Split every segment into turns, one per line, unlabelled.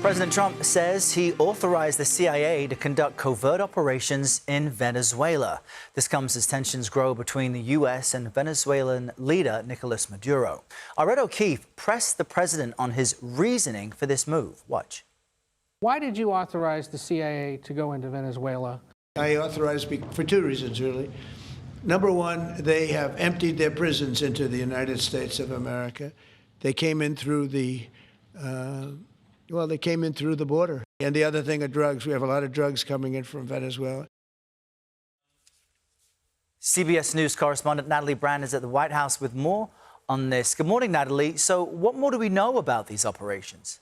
President Trump says he authorized the CIA to conduct covert operations in Venezuela. This comes as tensions grow between the U.S. and Venezuelan leader Nicolás Maduro. Our Ed O'Keefe pressed the president on his reasoning for this move. Watch.
Why did you authorize the CIA to go into Venezuela?
I authorized for two reasons, really. Number one, they have emptied their prisons into the United States of America. They came in through the they came in through the border. And the other thing are drugs. We have a lot of drugs coming in from Venezuela.
CBS News correspondent Natalie Brand is at the White House with more on this. Good morning, Natalie. So what more do we know about these operations?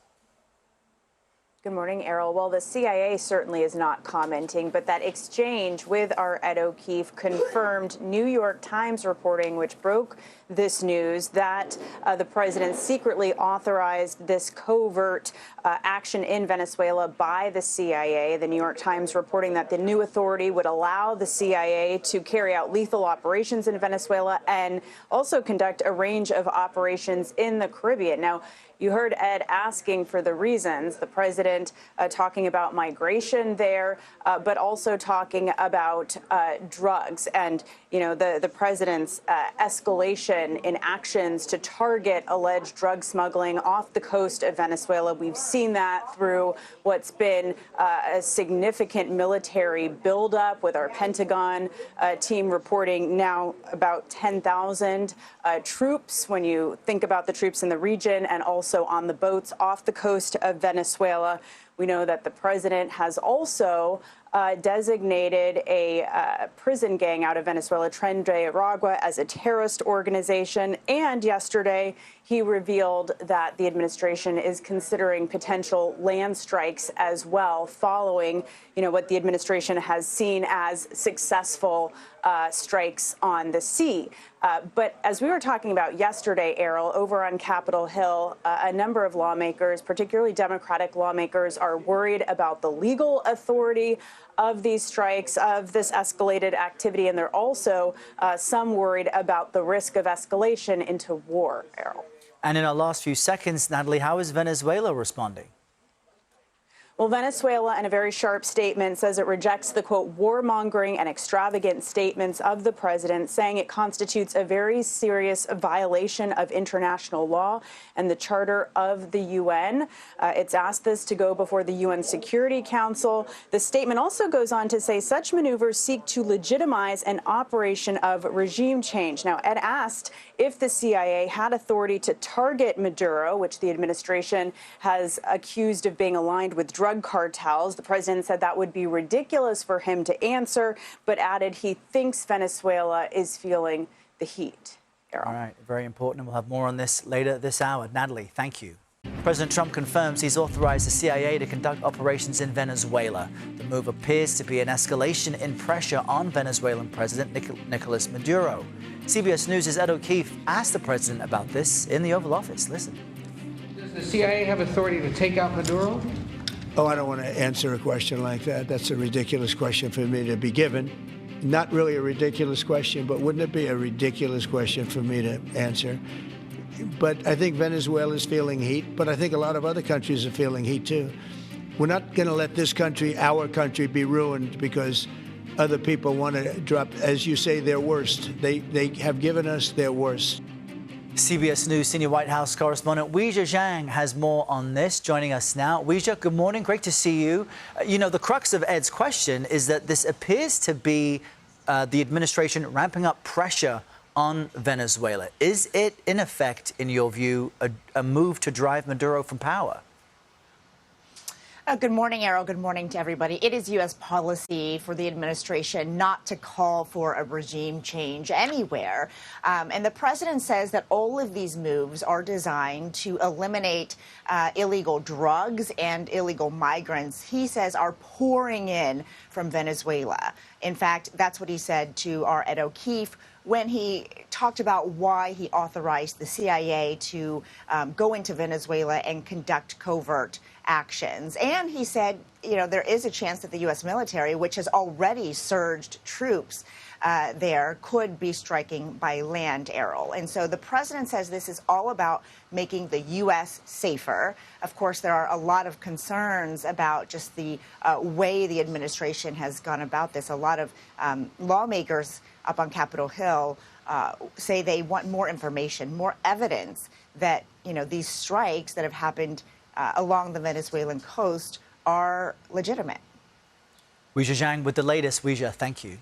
Good morning, Errol. Well, the CIA certainly is not commenting, but that exchange with our Ed O'Keefe confirmed New York Times reporting, which broke this news, that the president secretly authorized this covert action in Venezuela by the CIA. The New York Times reporting that the new authority would allow the CIA to carry out lethal operations in Venezuela and also conduct a range of operations in the Caribbean. Now, you heard Ed asking for the reasons, the president talking about migration there, but also talking about drugs and, you know, the president's escalation in actions to target alleged drug smuggling off the coast of Venezuela. We've seen that through what's been a significant military buildup, with our Pentagon team reporting now about 10,000 troops, when you think about the troops in the region and also on the boats off the coast of Venezuela. We know that the president has also designated a prison gang out of Venezuela, Tren de Aragua, as a terrorist organization. And yesterday, he revealed that the administration is considering potential land strikes as well, following, you know, what the administration has seen as successful strikes on the sea. But as we were talking about yesterday, Errol, over on Capitol Hill, a number of lawmakers, particularly Democratic lawmakers, are worried about the legal authority of these strikes, of this escalated activity, and they're also some worried about the risk of escalation into war, Errol.
And in our last few seconds, Natalie, how is Venezuela responding?
Well, Venezuela, in a very sharp statement, says it rejects the, quote, warmongering and extravagant statements of the president, saying it constitutes a very serious violation of international law and the Charter of the UN. It's asked this to go before the UN Security Council. The statement also goes on to say such maneuvers seek to legitimize an operation of regime change. Now, Ed asked if the CIA had authority to target Maduro, which the administration has accused of being aligned with drug cartels. The president said that would be ridiculous for him to answer, but added he thinks Venezuela is feeling the heat. Errol.
All right, very important, and we'll have more on this later this hour. Natalie, thank you. President Trump confirms he's authorized the CIA to conduct operations in Venezuela. The move appears to be an escalation in pressure on Venezuelan President Nicolás Maduro. CBS News' Ed O'Keefe asked the president about this in the Oval Office. Listen.
Does the CIA have authority to take out Maduro?
Oh, I don't want to answer a question like that. That's a ridiculous question for me to be given. Not really a ridiculous question, but wouldn't it be a ridiculous question for me to answer? But I think Venezuela is feeling heat, but I think a lot of other countries are feeling heat too. We're not going to let this country, our country, be ruined because other people want to drop, as you say, their worst. They have given us their worst.
CBS News senior White House correspondent Weijia Jiang has more on this, joining us now. Weijia, good morning. Great to see you. You know, the crux of Ed's question is that this appears to be the administration ramping up pressure on Venezuela. Is it, in effect, in your view, a move to drive Maduro from power?
Good morning, Errol. Good morning to everybody. It is U.S. policy for the administration not to call for a regime change anywhere. And the president says that all of these moves are designed to eliminate illegal drugs and illegal migrants, he says, are pouring in from Venezuela. In fact, that's what he said to our Ed O'Keefe when he talked about why he authorized the CIA to go into Venezuela and conduct covert actions. And he said, there is a chance that the U.S. military, which has already surged troops there, could be striking by land, Errol. And so the president says this is all about making the U.S. safer. Of course, there are a lot of concerns about just the way the administration has gone about this. A lot of lawmakers up on Capitol Hill say they want more information, more evidence that, these strikes that have happened along the Venezuelan coast are legitimate.
Weijia Jiang with the latest. Weijia, thank you.